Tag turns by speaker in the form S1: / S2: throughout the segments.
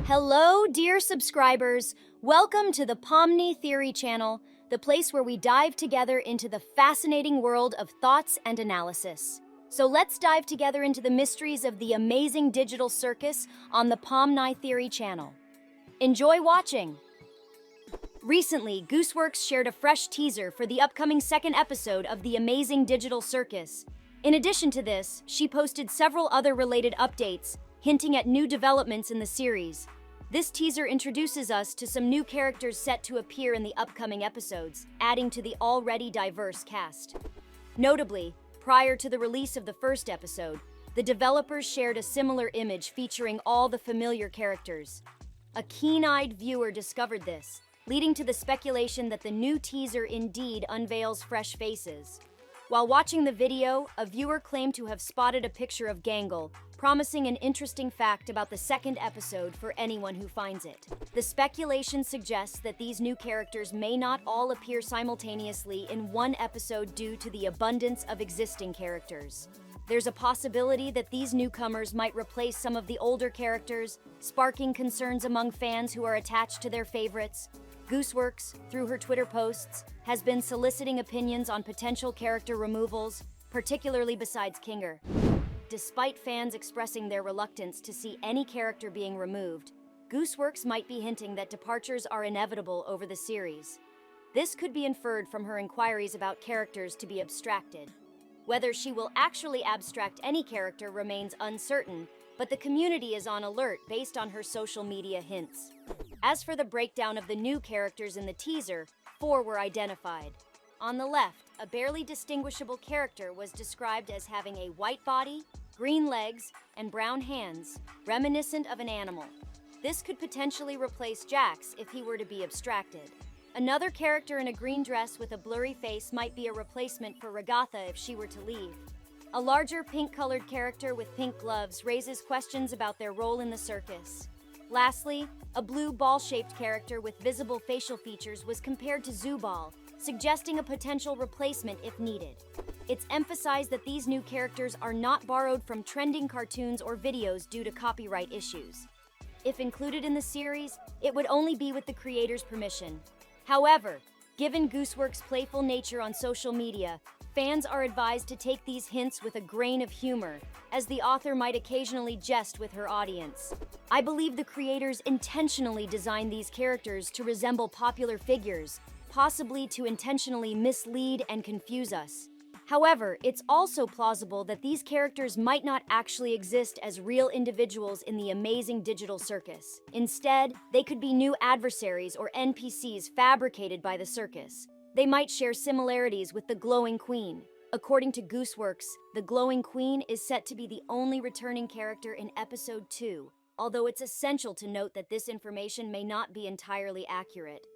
S1: Hello, dear subscribers. Welcome to the Pomni Theory channel, the place where we dive together into the fascinating world of thoughts and analysis. So let's dive together into the mysteries of the Amazing Digital Circus on the Pomni Theory channel. Enjoy watching! Recently, Gooseworks shared a fresh teaser for the upcoming second episode of the Amazing Digital Circus. In addition to this, she posted several other related updates, hinting at new developments in the series. This teaser introduces us to some new characters set to appear in the upcoming episodes, adding to the already diverse cast. Notably, prior to the release of the first episode, the developers shared a similar image featuring all the familiar characters. A keen-eyed viewer discovered this, leading to the speculation that the new teaser indeed unveils fresh faces. While watching the video, a viewer claimed to have spotted a picture of Gangle, promising an interesting fact about the second episode for anyone who finds it. The speculation suggests that these new characters may not all appear simultaneously in one episode due to the abundance of existing characters. There's a possibility that these newcomers might replace some of the older characters, sparking concerns among fans who are attached to their favorites. Gooseworks, through her Twitter posts, has been soliciting opinions on potential character removals, particularly besides Kinger. Despite fans expressing their reluctance to see any character being removed, Gooseworks might be hinting that departures are inevitable over the series. This could be inferred from her inquiries about characters to be abstracted. Whether she will actually abstract any character remains uncertain, but the community is on alert based on her social media hints. As for the breakdown of the new characters in the teaser, 4 were identified. On the left, a barely distinguishable character was described as having a white body, green legs, and brown hands, reminiscent of an animal. This could potentially replace Jax if he were to be abstracted. Another character in a green dress with a blurry face might be a replacement for Ragatha if she were to leave. A larger pink-colored character with pink gloves raises questions about their role in the circus. Lastly, a blue ball-shaped character with visible facial features was compared to Zubal, suggesting a potential replacement if needed. It's emphasized that these new characters are not borrowed from trending cartoons or videos due to copyright issues. If included in the series, it would only be with the creators' permission. However, given Gooseworks' playful nature on social media, fans are advised to take these hints with a grain of humor, as the author might occasionally jest with her audience. I believe the creators intentionally designed these characters to resemble popular figures, possibly to intentionally mislead and confuse us. However, it's also plausible that these characters might not actually exist as real individuals in the Amazing Digital Circus. Instead, they could be new adversaries or NPCs fabricated by the circus. They might share similarities with the Glowing Queen. According to Gooseworks, the Glowing Queen is set to be the only returning character in Episode 2, although it's essential to note that this information may not be entirely accurate.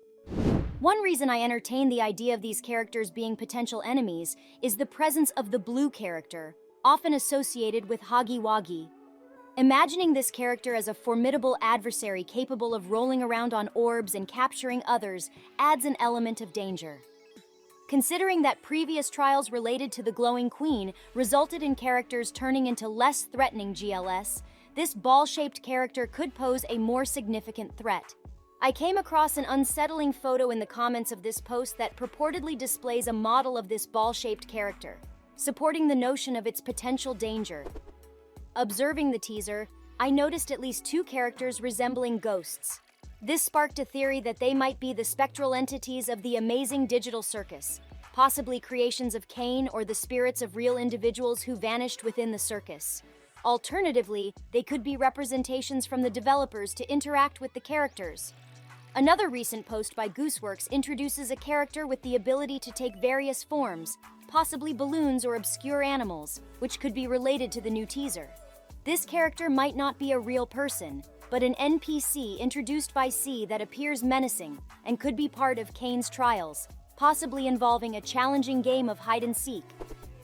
S1: One reason I entertain the idea of these characters being potential enemies is the presence of the blue character, often associated with Huggy Wuggy. Imagining this character as a formidable adversary capable of rolling around on orbs and capturing others adds an element of danger. Considering that previous trials related to the Glowing Queen resulted in characters turning into less threatening GLS, this ball-shaped character could pose a more significant threat. I came across an unsettling photo in the comments of this post that purportedly displays a model of this ball-shaped character, supporting the notion of its potential danger. Observing the teaser, I noticed at least 2 characters resembling ghosts. This sparked a theory that they might be the spectral entities of the Amazing Digital Circus, possibly creations of Cain or the spirits of real individuals who vanished within the circus. Alternatively, they could be representations from the developers to interact with the characters. Another recent post by Gooseworks introduces a character with the ability to take various forms, possibly balloons or obscure animals, which could be related to the new teaser. This character might not be a real person, but an NPC introduced by C that appears menacing and could be part of Cain's trials, possibly involving a challenging game of hide-and-seek.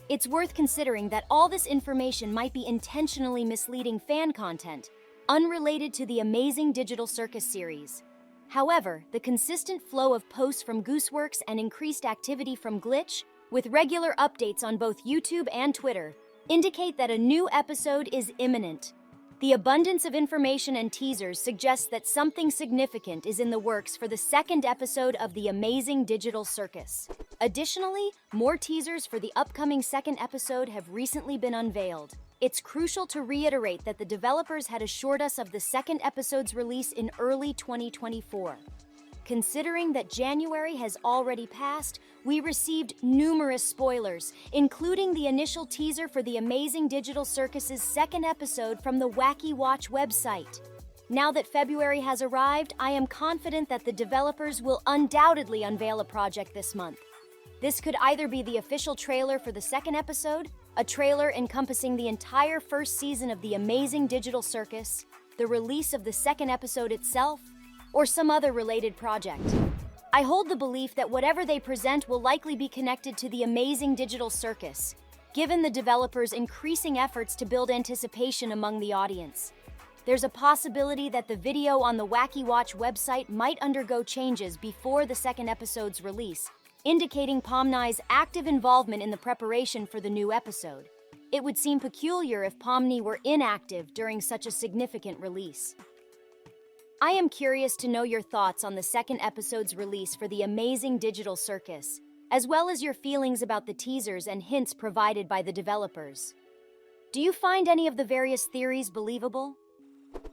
S1: It's worth considering that all this information might be intentionally misleading fan content, unrelated to the Amazing Digital Circus series. However, the consistent flow of posts from Gooseworks and increased activity from Glitch, with regular updates on both YouTube and Twitter, indicate that a new episode is imminent. The abundance of information and teasers suggests that something significant is in the works for the second episode of the Amazing Digital Circus. Additionally, more teasers for the upcoming second episode have recently been unveiled. It's crucial to reiterate that the developers had assured us of the second episode's release in early 2024. Considering that January has already passed, we received numerous spoilers, including the initial teaser for the Amazing Digital Circus's second episode from the Wacky Watch website. Now that February has arrived, I am confident that the developers will undoubtedly unveil a project this month. This could either be the official trailer for the second episode, a trailer encompassing the entire first season of the Amazing Digital Circus, the release of the second episode itself, or some other related project. I hold the belief that whatever they present will likely be connected to the Amazing Digital Circus, given the developers' increasing efforts to build anticipation among the audience. There's a possibility that the video on the Wacky Watch website might undergo changes before the second episode's release, indicating Pomni's active involvement in the preparation for the new episode. It would seem peculiar if Pomni were inactive during such a significant release. I am curious to know your thoughts on the second episode's release for the Amazing Digital Circus, as well as your feelings about the teasers and hints provided by the developers. Do you find any of the various theories believable?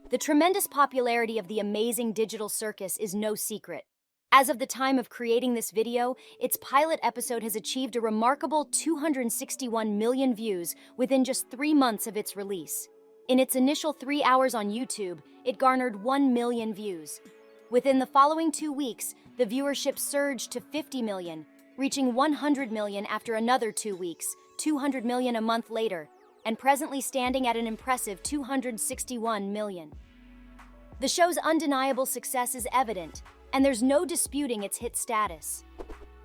S1: The tremendous popularity of the Amazing Digital Circus is no secret. As of the time of creating this video, its pilot episode has achieved a remarkable 261 million views within just 3 months of its release. In its initial 3 hours on YouTube, it garnered 1 million views. Within the following 2 weeks, the viewership surged to 50 million, reaching 100 million after another 2 weeks, 200 million a month later, and presently standing at an impressive 261 million. The show's undeniable success is evident, and there's no disputing its hit status.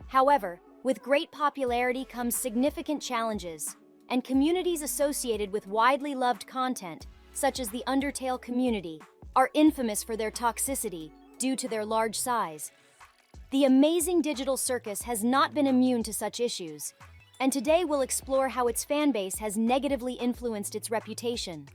S1: However, with great popularity comes significant challenges, and communities associated with widely loved content, such as the Undertale community, are infamous for their toxicity due to their large size. The Amazing Digital Circus has not been immune to such issues, and today we'll explore how its fanbase has negatively influenced its reputation.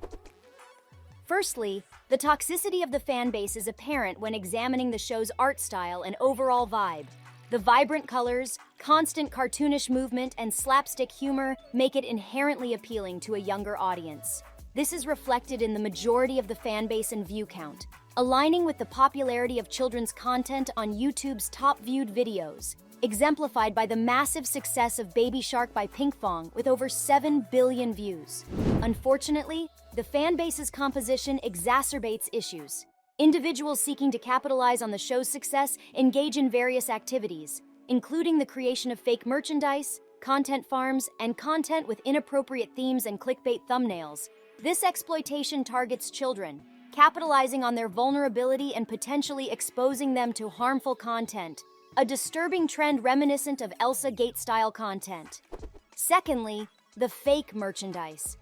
S1: Firstly, the toxicity of the fanbase is apparent when examining the show's art style and overall vibe. The vibrant colors, constant cartoonish movement, and slapstick humor make it inherently appealing to a younger audience. This is reflected in the majority of the fanbase and view count, aligning with the popularity of children's content on YouTube's top-viewed videos, exemplified by the massive success of Baby Shark by Pinkfong with over 7 billion views. Unfortunately, the fanbase's composition exacerbates issues. Individuals seeking to capitalize on the show's success engage in various activities, including the creation of fake merchandise, content farms, and content with inappropriate themes and clickbait thumbnails. This exploitation targets children, capitalizing on their vulnerability and potentially exposing them to harmful content, a disturbing trend reminiscent of Elsa Gate-style content. Secondly, the fake merchandise.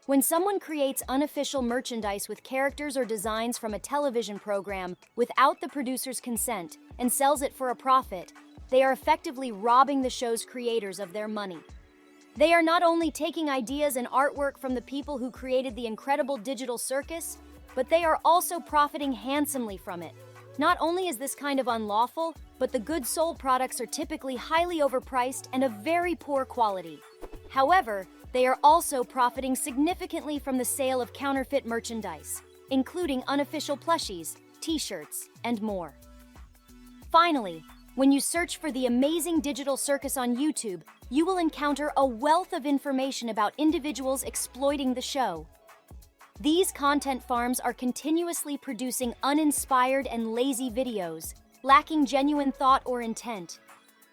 S1: When someone creates unofficial merchandise with characters or designs from a television program without the producer's consent and sells it for a profit, they are effectively robbing the show's creators of their money. They are not only taking ideas and artwork from the people who created the incredible digital circus, but they are also profiting handsomely from it. Not only is this kind of unlawful, but the goods sold products are typically highly overpriced and of very poor quality. However, they are also profiting significantly from the sale of counterfeit merchandise, including unofficial plushies, t-shirts, and more. Finally, when you search for the Amazing Digital Circus on YouTube, you will encounter a wealth of information about individuals exploiting the show. These content farms are continuously producing uninspired and lazy videos, lacking genuine thought or intent.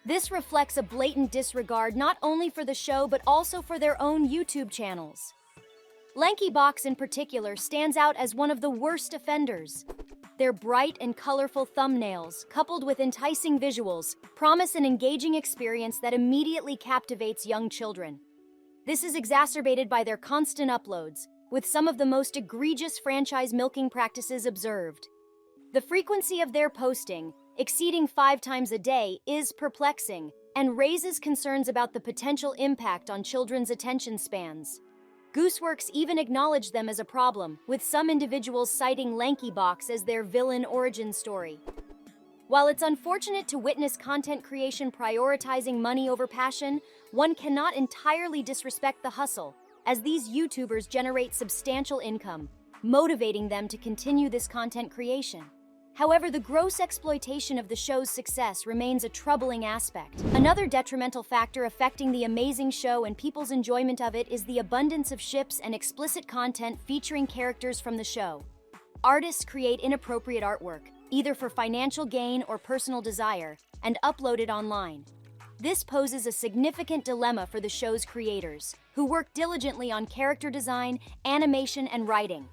S1: This reflects a blatant disregard not only for the show but also for their own YouTube channels. LankyBox in particular stands out as one of the worst offenders. Their bright and colorful thumbnails, coupled with enticing visuals, promise an engaging experience that immediately captivates young children. This is exacerbated by their constant uploads, with some of the most egregious franchise milking practices observed. The frequency of their posting, exceeding 5 times a day, is perplexing and raises concerns about the potential impact on children's attention spans. Gooseworks even acknowledged them as a problem, with some individuals citing Lankybox as their villain origin story. While it's unfortunate to witness content creation prioritizing money over passion, one cannot entirely disrespect the hustle, as these YouTubers generate substantial income, motivating them to continue this content creation. However, the gross exploitation of the show's success remains a troubling aspect. Another detrimental factor affecting the amazing show and people's enjoyment of it is the abundance of ships and explicit content featuring characters from the show. Artists create inappropriate artwork, either for financial gain or personal desire, and upload it online. This poses a significant dilemma for the show's creators, who work diligently on character design, animation, and writing.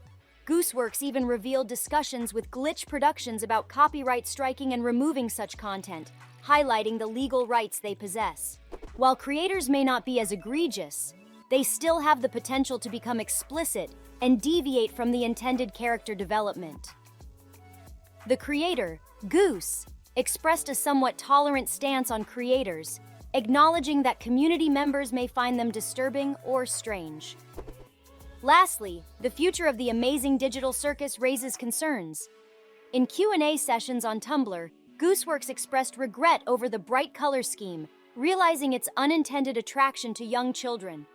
S1: Gooseworks even revealed discussions with Glitch Productions about copyright striking and removing such content, highlighting the legal rights they possess. While creators may not be as egregious, they still have the potential to become explicit and deviate from the intended character development. The creator, Goose, expressed a somewhat tolerant stance on creators, acknowledging that community members may find them disturbing or strange. Lastly, the future of the Amazing Digital Circus raises concerns. In Q&A sessions on Tumblr, Gooseworks expressed regret over the bright color scheme, realizing its unintended attraction to young children.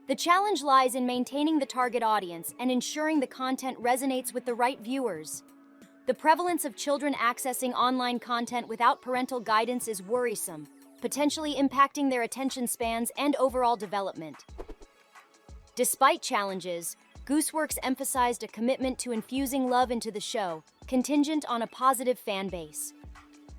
S1: The challenge lies in maintaining the target audience and ensuring the content resonates with the right viewers. The prevalence of children accessing online content without parental guidance is worrisome, potentially impacting their attention spans and overall development. Despite challenges, Gooseworks emphasized a commitment to infusing love into the show, contingent on a positive fan base.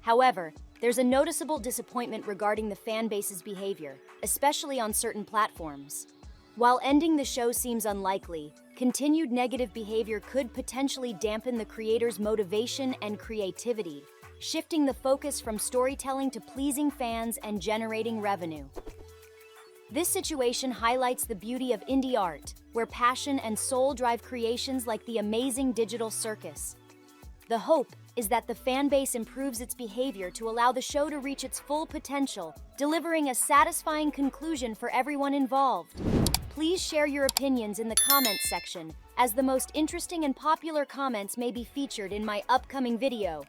S1: However, there's a noticeable disappointment regarding the fan base's behavior, especially on certain platforms. While ending the show seems unlikely, continued negative behavior could potentially dampen the creator's motivation and creativity, shifting the focus from storytelling to pleasing fans and generating revenue. This situation highlights the beauty of indie art, where passion and soul drive creations like the Amazing Digital Circus. The hope is that the fan base improves its behavior to allow the show to reach its full potential, delivering a satisfying conclusion for everyone involved. Please share your opinions in the comments section, as the most interesting and popular comments may be featured in my upcoming video.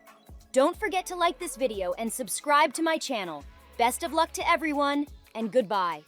S1: Don't forget to like this video and subscribe to my channel. Best of luck to everyone, and goodbye.